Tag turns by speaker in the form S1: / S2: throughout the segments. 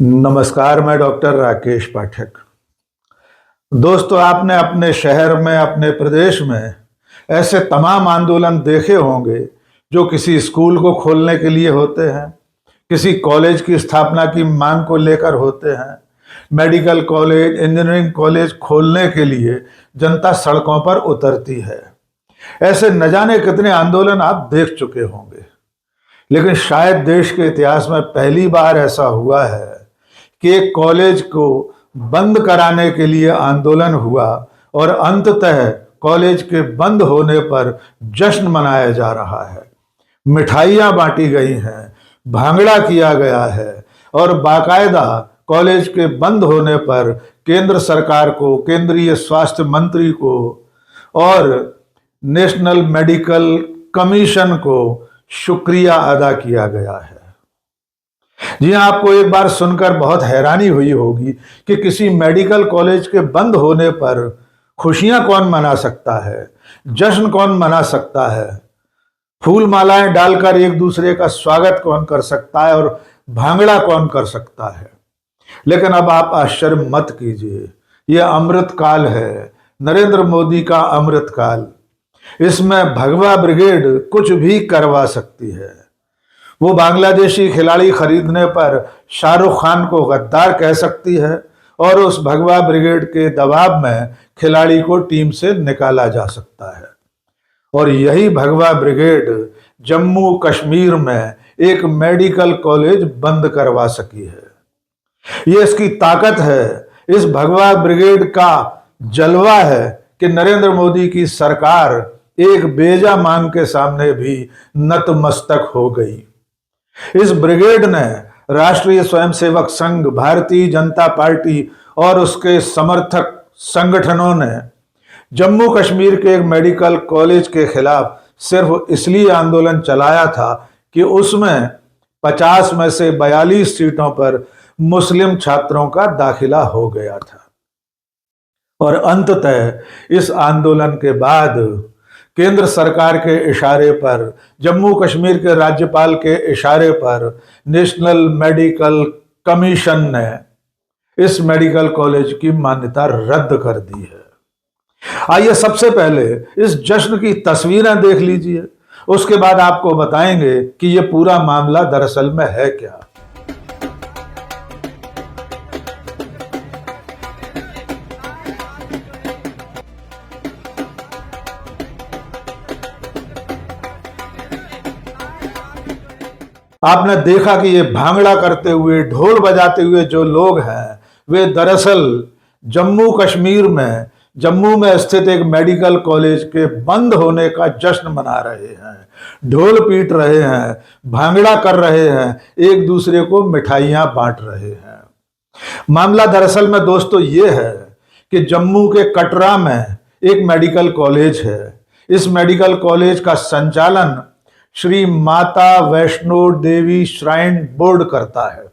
S1: नमस्कार, मैं डॉक्टर राकेश पाठक। दोस्तों, आपने अपने शहर में, अपने प्रदेश में ऐसे तमाम आंदोलन देखे होंगे जो किसी स्कूल को खोलने के लिए होते हैं, किसी कॉलेज की स्थापना की मांग को लेकर होते हैं, मेडिकल कॉलेज, इंजीनियरिंग कॉलेज खोलने के लिए जनता सड़कों पर उतरती है। ऐसे न जाने कितने आंदोलन आप देख चुके होंगे, लेकिन शायद देश के इतिहास में पहली बार ऐसा हुआ है कि एक कॉलेज को बंद कराने के लिए आंदोलन हुआ और अंततः कॉलेज के बंद होने पर जश्न मनाया जा रहा है। मिठाइयाँ बांटी गई हैं, भांगड़ा किया गया है और बाकायदा कॉलेज के बंद होने पर केंद्र सरकार को, केंद्रीय स्वास्थ्य मंत्री को और नेशनल मेडिकल कमीशन को शुक्रिया अदा किया गया है। जी हाँ, आपको एक बार सुनकर बहुत हैरानी हुई होगी कि किसी मेडिकल कॉलेज के बंद होने पर खुशियां कौन मना सकता है, जश्न कौन मना सकता है, फूल मालाएं डालकर एक दूसरे का स्वागत कौन कर सकता है और भांगड़ा कौन कर सकता है। लेकिन अब आप आश्चर्य मत कीजिए, यह अमृत काल है, नरेंद्र मोदी का अमृत काल। इसमें भगवा ब्रिगेड कुछ भी करवा सकती है। वो बांग्लादेशी खिलाड़ी खरीदने पर शाहरुख खान को गद्दार कह सकती है और उस भगवा ब्रिगेड के दबाव में खिलाड़ी को टीम से निकाला जा सकता है। और यही भगवा ब्रिगेड जम्मू कश्मीर में एक मेडिकल कॉलेज बंद करवा सकी है। ये इसकी ताकत है, इस भगवा ब्रिगेड का जलवा है कि नरेंद्र मोदी की सरकार एक बेजा मांग के सामने भी नतमस्तक हो गई। इस ब्रिगेड ने राष्ट्रीय स्वयंसेवक संघ, भारतीय जनता पार्टी और उसके समर्थक संगठनों ने जम्मू कश्मीर के एक मेडिकल कॉलेज के खिलाफ सिर्फ इसलिए आंदोलन चलाया था कि उसमें 50 में से 42 सीटों पर मुस्लिम छात्रों का दाखिला हो गया था। और अंततः इस आंदोलन के बाद केंद्र सरकार के इशारे पर, जम्मू कश्मीर के राज्यपाल के इशारे पर नेशनल मेडिकल कमीशन ने इस मेडिकल कॉलेज की मान्यता रद्द कर दी है। आइए सबसे पहले इस जश्न की तस्वीरें देख लीजिए, उसके बाद आपको बताएंगे कि यह पूरा मामला दरअसल में है क्या। आपने देखा कि ये भांगड़ा करते हुए, ढोल बजाते हुए जो लोग हैं, वे दरअसल जम्मू कश्मीर में, जम्मू में स्थित एक मेडिकल कॉलेज के बंद होने का जश्न मना रहे हैं, ढोल पीट रहे हैं, भांगड़ा कर रहे हैं, एक दूसरे को मिठाइयां बांट रहे हैं। मामला दरअसल में दोस्तों ये है कि जम्मू के कटरा में एक मेडिकल कॉलेज है। इस मेडिकल कॉलेज का संचालन श्री माता वैष्णो देवी श्राइन बोर्ड करता है।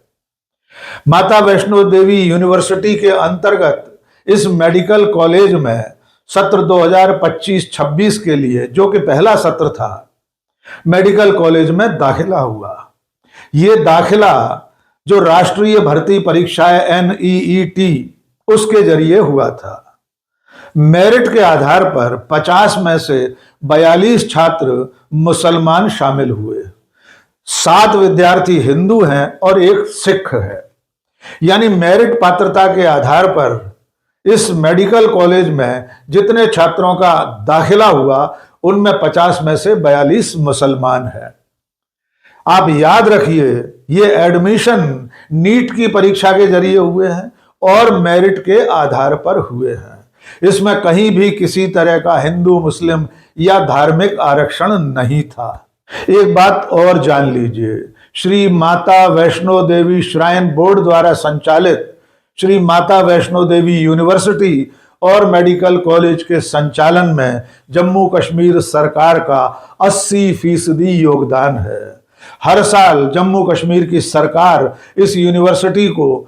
S1: माता वैष्णो देवी यूनिवर्सिटी के अंतर्गत इस मेडिकल कॉलेज में सत्र 2025-26 के लिए, जो कि पहला सत्र था, मेडिकल कॉलेज में दाखिला हुआ। ये दाखिला जो राष्ट्रीय भर्ती परीक्षाएं NEET उसके जरिए हुआ था। मेरिट के आधार पर 50 में से 42 छात्र मुसलमान शामिल हुए, 7 विद्यार्थी हिंदू हैं और 1 सिख है। यानी मेरिट पात्रता के आधार पर इस मेडिकल कॉलेज में जितने छात्रों का दाखिला हुआ, उनमें 50 में से 42 मुसलमान हैं। आप याद रखिए, ये एडमिशन नीट की परीक्षा के जरिए हुए हैं और मेरिट के आधार पर हुए हैं। इसमें कहीं भी किसी तरह का हिंदू मुस्लिम या धार्मिक आरक्षण नहीं था। एक बात और जान लीजिए, श्री माता वैष्णो देवी श्राइन बोर्ड द्वारा संचालित श्री माता वैष्णो देवी यूनिवर्सिटी और मेडिकल कॉलेज के संचालन में जम्मू कश्मीर सरकार का 80% योगदान है। हर साल जम्मू कश्मीर की सरकार इस यूनिवर्सिटी को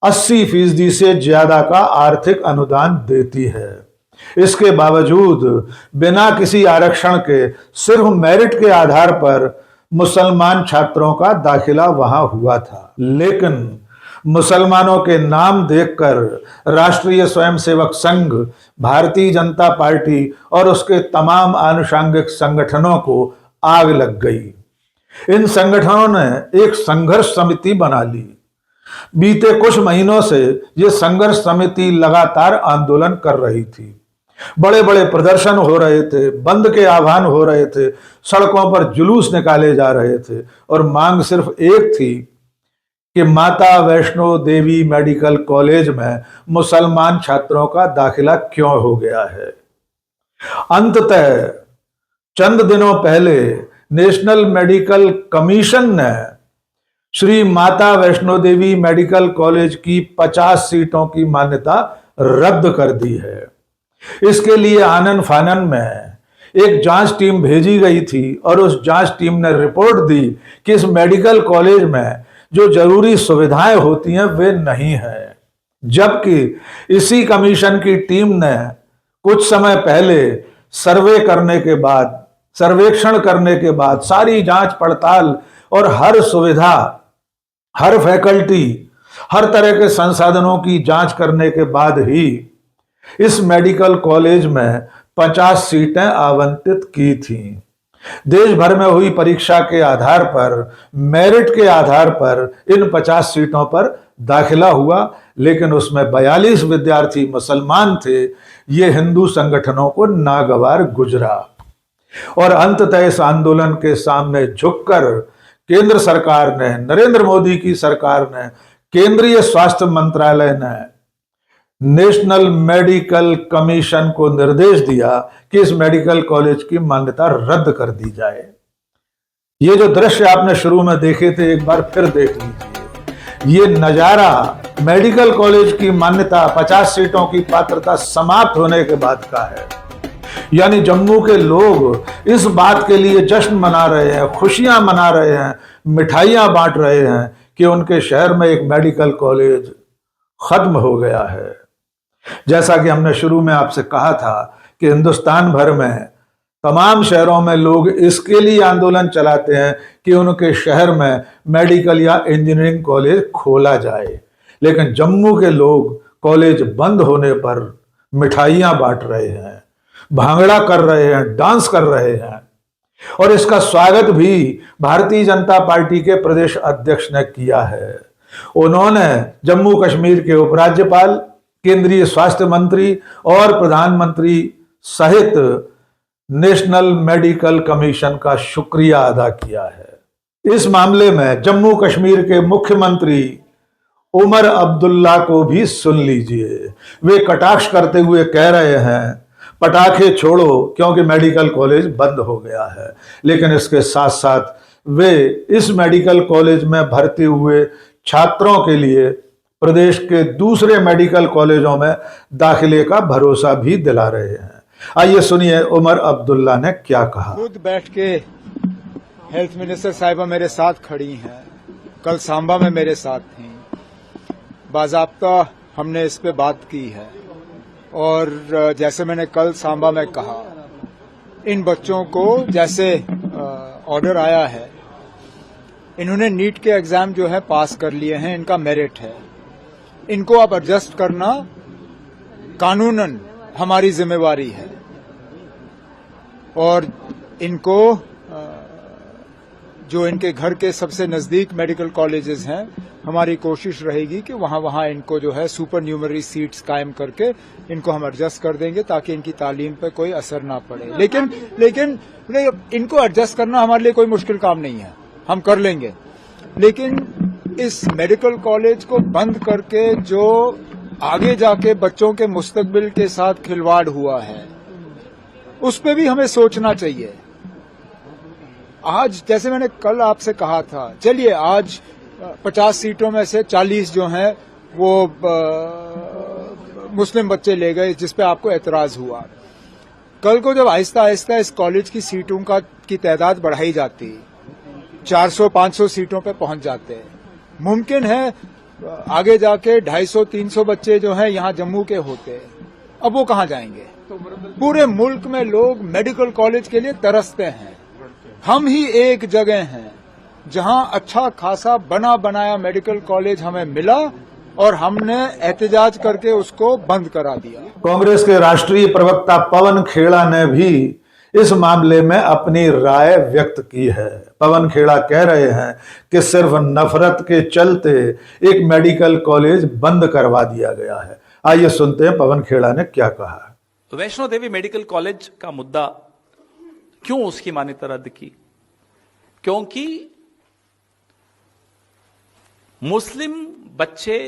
S1: 80% से ज्यादा का आर्थिक अनुदान देती है। इसके बावजूद बिना किसी आरक्षण के सिर्फ मेरिट के आधार पर मुसलमान छात्रों का दाखिला वहां हुआ था। लेकिन मुसलमानों के नाम देखकर राष्ट्रीय स्वयंसेवक संघ, भारतीय जनता पार्टी और उसके तमाम आनुषंगिक संगठनों को आग लग गई। इन संगठनों ने एक संघर्ष समिति बना ली। बीते कुछ महीनों से ये संघर्ष समिति लगातार आंदोलन कर रही थी। बड़े बड़े प्रदर्शन हो रहे थे, बंद के आह्वान हो रहे थे, सड़कों पर जुलूस निकाले जा रहे थे और मांग सिर्फ एक थी कि माता वैष्णो देवी मेडिकल कॉलेज में मुसलमान छात्रों का दाखिला क्यों हो गया है। अंततः चंद दिनों पहले नेशनल मेडिकल कमीशन ने श्री माता वैष्णो देवी मेडिकल कॉलेज की 50 सीटों की मान्यता रद्द कर दी है। इसके लिए आनन फानन में एक जांच टीम भेजी गई थी और उस जांच टीम ने रिपोर्ट दी कि इस मेडिकल कॉलेज में जो जरूरी सुविधाएं होती हैं वे नहीं है। जबकि इसी कमीशन की टीम ने कुछ समय पहले सर्वेक्षण करने के बाद सारी जांच पड़ताल और हर सुविधा, हर फैकल्टी, हर तरह के संसाधनों की जांच करने के बाद ही इस मेडिकल कॉलेज में 50 सीटें आवंटित की थीं। देश भर में हुई परीक्षा के आधार पर, मेरिट के आधार पर इन 50 सीटों पर दाखिला हुआ, लेकिन उसमें 42 विद्यार्थी मुसलमान थे। ये हिंदू संगठनों को नागवार गुजरा और अंततः इस आंदोलन के सामने झुककर केंद्र सरकार ने, नरेंद्र मोदी की सरकार ने, केंद्रीय स्वास्थ्य मंत्रालय ने नेशनल मेडिकल कमीशन को निर्देश दिया कि इस मेडिकल कॉलेज की मान्यता रद्द कर दी जाए। ये जो दृश्य आपने शुरू में देखे थे, एक बार फिर देख लीजिए। ये नजारा मेडिकल कॉलेज की मान्यता, 50 सीटों की पात्रता समाप्त होने के बाद का है। यानी जम्मू के लोग इस बात के लिए जश्न मना रहे हैं, खुशियां मना रहे हैं, मिठाइयां बांट रहे हैं कि उनके शहर में एक मेडिकल कॉलेज खत्म हो गया है। जैसा कि हमने शुरू में आपसे कहा था कि हिंदुस्तान भर में तमाम शहरों में लोग इसके लिए आंदोलन चलाते हैं कि उनके शहर में मेडिकल या इंजीनियरिंग कॉलेज खोला जाए, लेकिन जम्मू के लोग कॉलेज बंद होने पर मिठाइयां बांट रहे हैं, भांगड़ा कर रहे हैं, डांस कर रहे हैं। और इसका स्वागत भी भारतीय जनता पार्टी के प्रदेश अध्यक्ष ने किया है। उन्होंने जम्मू कश्मीर के उपराज्यपाल, केंद्रीय स्वास्थ्य मंत्री और प्रधानमंत्री सहित नेशनल मेडिकल कमीशन का शुक्रिया अदा किया है। इस मामले में जम्मू कश्मीर के मुख्यमंत्री उमर अब्दुल्ला को भी सुन लीजिए। वे कटाक्ष करते हुए कह रहे हैं, पटाखे छोड़ो क्योंकि मेडिकल कॉलेज बंद हो गया है, लेकिन इसके साथ साथ वे इस मेडिकल कॉलेज में भर्ती हुए छात्रों के लिए प्रदेश के दूसरे मेडिकल कॉलेजों में दाखिले का भरोसा भी दिला रहे हैं। आइए सुनिए उमर अब्दुल्ला ने क्या कहा।
S2: खुद बैठ के हेल्थ मिनिस्टर साहिबा मेरे साथ खड़ी हैं, कल सांबा में मेरे साथ थी, बाज़ाब्ता हमने इस पे बात की है। और जैसे मैंने कल सांबा में कहा, इन बच्चों को जैसे ऑर्डर आया है, इन्होंने नीट के एग्जाम जो है पास कर लिए हैं, इनका मेरिट है, इनको अब एडजस्ट करना कानूनन हमारी जिम्मेवारी है। और इनको जो इनके घर के सबसे नजदीक मेडिकल कॉलेजेस हैं, हमारी कोशिश रहेगी कि वहां इनको जो है सुपर न्यूमरी सीट्स कायम करके इनको हम एडजस्ट कर देंगे ताकि इनकी तालीम पे कोई असर ना पड़े। लेकिन इनको एडजस्ट करना हमारे लिए कोई मुश्किल काम नहीं है, हम कर लेंगे। लेकिन इस मेडिकल कॉलेज को बंद करके जो आगे जाके बच्चों के मुस्तकबिल के साथ खिलवाड़ हुआ है, उस पे भी हमें सोचना चाहिए। आज जैसे मैंने कल आपसे कहा था, चलिए आज 50 सीटों में से 40 जो हैं वो मुस्लिम बच्चे ले गए, जिस पे आपको एतराज हुआ। कल को जब आहिस्ता आहिस्ता इस कॉलेज की सीटों की तादाद बढ़ाई जाती, 400-500 सीटों पे पहुंच जाते, मुमकिन है आगे जाके 250-300 बच्चे जो हैं यहां जम्मू के होते। अब वो कहां जाएंगे? पूरे मुल्क में लोग मेडिकल कॉलेज के लिए तरसते हैं। हम ही एक जगह हैं जहां अच्छा खासा बना बनाया मेडिकल कॉलेज हमें मिला और हमने एहतजाज करके उसको बंद करा दिया।
S1: कांग्रेस के राष्ट्रीय प्रवक्ता पवन खेड़ा ने भी इस मामले में अपनी राय व्यक्त की है। पवन खेड़ा कह रहे हैं कि सिर्फ नफरत के चलते एक मेडिकल कॉलेज बंद करवा दिया गया है। आइए सुनते हैं पवन खेड़ा ने क्या कहा।
S3: वैष्णो देवी मेडिकल कॉलेज का मुद्दा क्यों उसकी मान्यता रद्द की? क्योंकि मुस्लिम बच्चे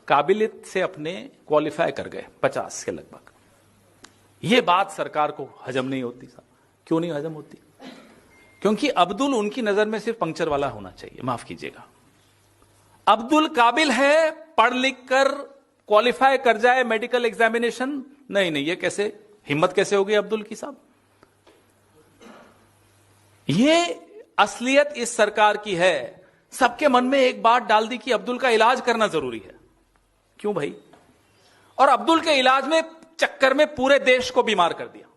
S3: काबिलियत से अपने क्वालिफाई कर गए 50 के लगभग। यह बात सरकार को हजम नहीं होती साहब। क्यों नहीं हजम होती? क्योंकि अब्दुल उनकी नजर में सिर्फ पंक्चर वाला होना चाहिए। माफ कीजिएगा, अब्दुल काबिल है, पढ़ लिख कर क्वालिफाई कर जाए मेडिकल एग्जामिनेशन। नहीं नहीं, ये कैसे, हिम्मत कैसे होगी अब्दुल की साहब? ये असलियत इस सरकार की है। सबके मन में एक बात डाल दी कि अब्दुल का इलाज करना जरूरी है। क्यों भाई? और अब्दुल के इलाज में चक्कर में पूरे देश को बीमार कर दिया।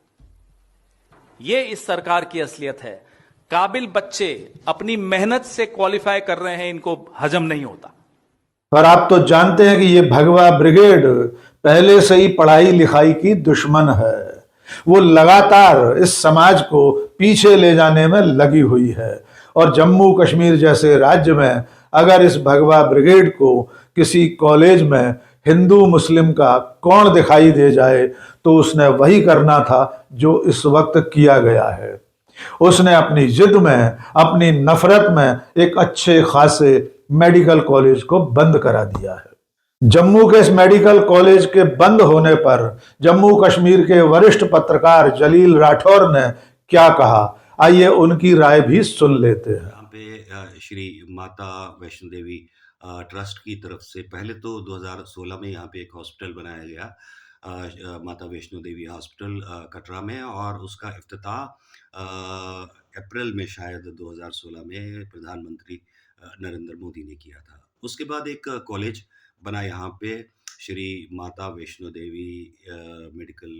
S3: यह इस सरकार की असलियत है। काबिल बच्चे अपनी मेहनत से क्वालिफाई कर रहे हैं, इनको हजम नहीं होता।
S1: और आप तो जानते हैं कि ये भगवा ब्रिगेड पहले से ही पढ़ाई लिखाई की दुश्मन है। वो लगातार इस समाज को पीछे ले जाने में लगी हुई है। और जम्मू कश्मीर जैसे राज्य में अगर इस भगवा ब्रिगेड को किसी कॉलेज में हिंदू मुस्लिम का कौन दिखाई दे जाए तो उसने वही करना था जो इस वक्त किया गया है। उसने अपनी जिद में, अपनी नफरत में एक अच्छे खासे मेडिकल कॉलेज को बंद करा दिया है। जम्मू के इस मेडिकल कॉलेज के बंद होने पर जम्मू कश्मीर के वरिष्ठ पत्रकार जलील राठौर ने क्या कहा, आइए उनकी राय भी सुन लेते हैं।
S4: यहाँ पे श्री माता वैष्णो देवी ट्रस्ट की तरफ से पहले तो 2016 में यहाँ पे एक हॉस्पिटल बनाया गया, माता वैष्णो देवी हॉस्पिटल कटरा में, और उसका इफ्तिताह अप्रैल में शायद 2016 में प्रधानमंत्री नरेंद्र मोदी ने किया था। उसके बाद एक कॉलेज बना यहाँ पे, Shri Mata Vaishno Devi medical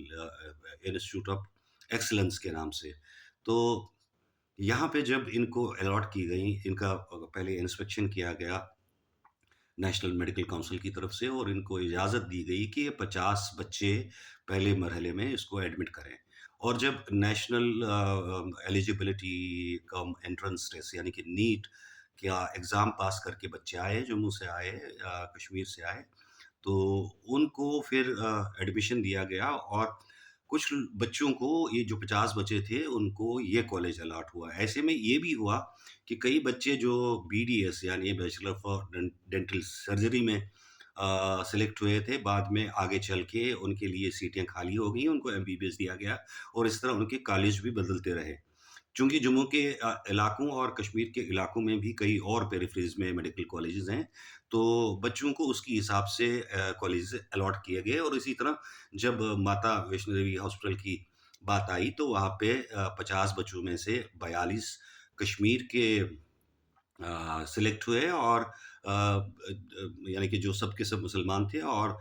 S4: institute of excellence के नाम से। तो यहाँ पे जब इनको अलॉट की गई, इनका पहले इंस्पेक्शन किया गया नेशनल मेडिकल काउंसिल की तरफ से, और इनको इजाज़त दी गई कि ये 50 बच्चे पहले मरहले में इसको एडमिट करें। और जब national eligibility cum entrance test यानी कि नीट का एग्ज़ाम पास करके बच्चे आए, जम्मू से आए, कश्मीर से आए, तो उनको फिर एडमिशन दिया गया। और कुछ बच्चों को, ये जो 50 बच्चे थे, उनको ये कॉलेज अलॉट हुआ। ऐसे में ये भी हुआ कि कई बच्चे जो BDS यानी बैचलर फॉर डेंटल सर्जरी में सेलेक्ट हुए थे, बाद में आगे चल के उनके लिए सीटें खाली हो गई, उनको MBBS दिया गया, और इस तरह उनके कॉलेज भी बदलते रहे। चूंकि जम्मू के इलाकों और कश्मीर के इलाकों में भी कई और पेरिफेरीज में मेडिकल कॉलेजेस हैं, तो बच्चों को उसकी हिसाब से कॉलेज अलॉट किए गए। और इसी तरह जब माता वैष्णो देवी हॉस्पिटल की बात आई तो वहाँ पे 50 बच्चों में से 42 कश्मीर के सिलेक्ट हुए, और यानी कि जो सब के सब मुसलमान थे, और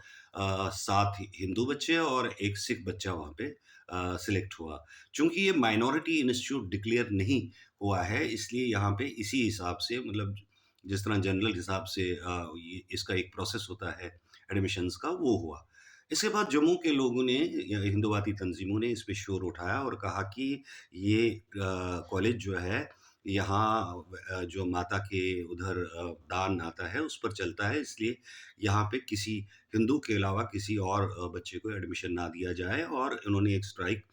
S4: 7 हिंदू बच्चे और एक सिख बच्चा वहाँ पे सिलेक्ट हुआ। चूंकि ये माइनॉरिटी इंस्टीट्यूट डिक्लेयर नहीं हुआ है, इसलिए यहाँ पे इसी हिसाब से, मतलब जिस तरह जनरल हिसाब से इसका एक प्रोसेस होता है एडमिशन्स का, वो हुआ। इसके बाद जम्मू के लोगों ने या हिंदुवादी तंजीमों ने इस पे शोर उठाया और कहा कि ये कॉलेज जो है, यहाँ जो माता के उधर दान आता है उस पर चलता है, इसलिए यहाँ पे किसी हिंदू के अलावा किसी और बच्चे को एडमिशन ना दिया जाए। और उन्होंने एक स्ट्राइक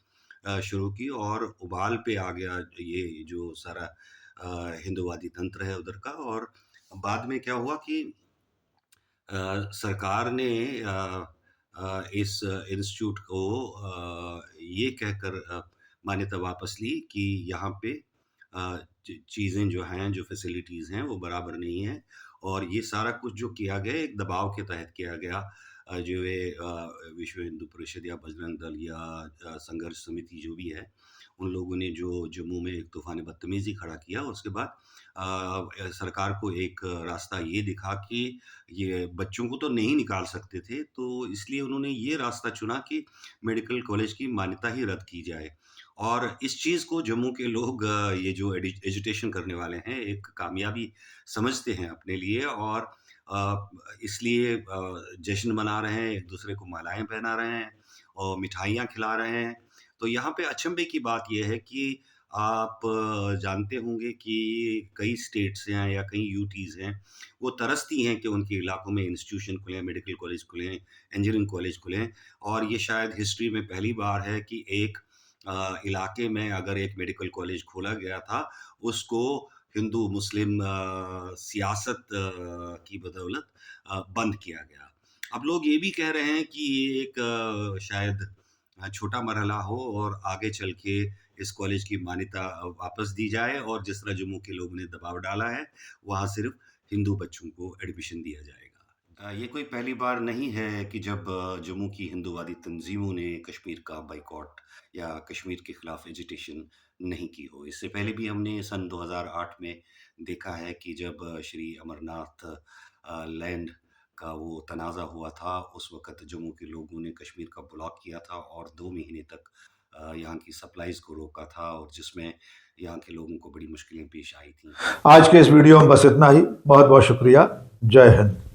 S4: शुरू की, और उबाल पे आ गया ये जो सारा हिंदुवादी तंत्र है उधर का। और बाद में क्या हुआ कि सरकार ने इस इंस्टीट्यूट को ये कहकर मान्यता वापस ली कि यहाँ पे चीज़ें जो हैं, जो फैसिलिटीज़ हैं, वो बराबर नहीं हैं। और ये सारा कुछ जो किया गया एक दबाव के तहत किया गया। जो ये विश्व हिंदू परिषद या बजरंग दल या संघर्ष समिति जो भी है, उन लोगों ने जो जम्मू में एक तूफान बदतमीज़ी खड़ा किया, उसके बाद सरकार को एक रास्ता ये दिखा कि ये बच्चों को तो नहीं निकाल सकते थे, तो इसलिए उन्होंने ये रास्ता चुना कि मेडिकल कॉलेज की मान्यता ही रद्द की जाए। और इस चीज़ को जम्मू के लोग ये जो एजिटेशन करने वाले हैं एक कामयाबी समझते हैं अपने लिए और इसलिए जश्न मना रहे हैं, एक दूसरे को मालाएं पहना रहे हैं और मिठाइयाँ खिला रहे हैं। तो यहाँ पे अचंभे की बात ये है कि आप जानते होंगे कि कई स्टेट्स हैं या कई यूटीज़ हैं, वो तरसती हैं कि उनके इलाकों में इंस्टीट्यूशन खुलें, मेडिकल कॉलेज खुलें, इंजीनियरिंग कॉलेज खुलें और ये शायद हिस्ट्री में पहली बार है कि एक इलाके में अगर एक मेडिकल कॉलेज खोला गया था, उसको हिंदू मुस्लिम सियासत की बदौलत बंद किया गया। अब लोग ये भी कह रहे हैं कि ये एक शायद छोटा मरहला हो और आगे चल के इस कॉलेज की मान्यता वापस दी जाए और जिस तरह जम्मू के लोगों ने दबाव डाला है, वहाँ सिर्फ हिंदू बच्चों को एडमिशन दिया जाएगा। ये कोई पहली बार नहीं है कि जब जम्मू की हिंदूवादी तंजीमों ने कश्मीर का बाइकॉट या कश्मीर के खिलाफ एजिटेशन नहीं की हो। इससे पहले भी हमने सन 2008 में देखा है कि जब श्री अमरनाथ लैंड का वो तनाज़ा हुआ था, उस वक़्त जम्मू के लोगों ने कश्मीर का ब्लॉक किया था और 2 महीने तक यहाँ की सप्लाइज़ को रोका था और जिसमें यहाँ के लोगों को बड़ी मुश्किलें पेश आई थीं।
S1: आज के इस वीडियो में बस इतना ही। बहुत बहुत शुक्रिया। जय हिंद।